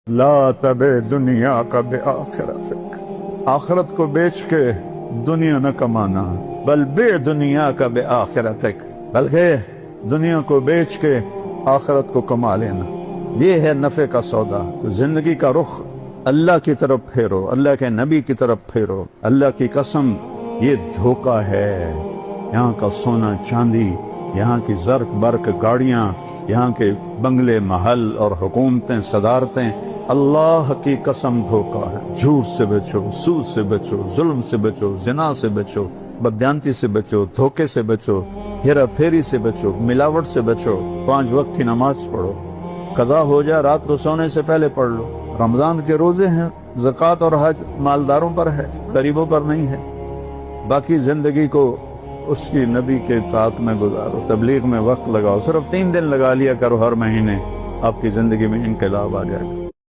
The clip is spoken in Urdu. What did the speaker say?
لا تبع دنیا کا بآخرتک، آخرت کو بیچ کے دنیا نہ کمانا، بل بے دنیا کا بآخرتک، بلکہ دنیا کو بیچ کے آخرت کو کما لینا، یہ ہے نفع کا سودا۔ تو زندگی کا رخ اللہ کی طرف پھیرو، اللہ کے نبی کی طرف پھیرو۔ اللہ کی قسم یہ دھوکہ ہے، یہاں کا سونا چاندی، یہاں کی زرق برق گاڑیاں، یہاں کے بنگلے محل اور حکومتیں صدارتیں، اللہ کی قسم دھوکہ ہے۔ جھوٹ سے بچو، سود سے بچو، ظلم سے بچو، زنا سے بچو، بددیانتی سے بچو، دھوکے سے بچو، ہیرا پھیری سے بچو، ملاوٹ سے بچو، 5 وقت کی نماز پڑھو، قضا ہو جائے رات کو سونے سے پہلے پڑھ لو، رمضان کے روزے ہیں، زکوٰۃ اور حج مالداروں پر ہے، غریبوں پر نہیں ہے۔ باقی زندگی کو اس کی نبی کے ساتھ میں گزارو، تبلیغ میں وقت لگاؤ، صرف 3 دن لگا لیا کرو ہر مہینے، آپ کی زندگی میں انقلاب آ جائے گا۔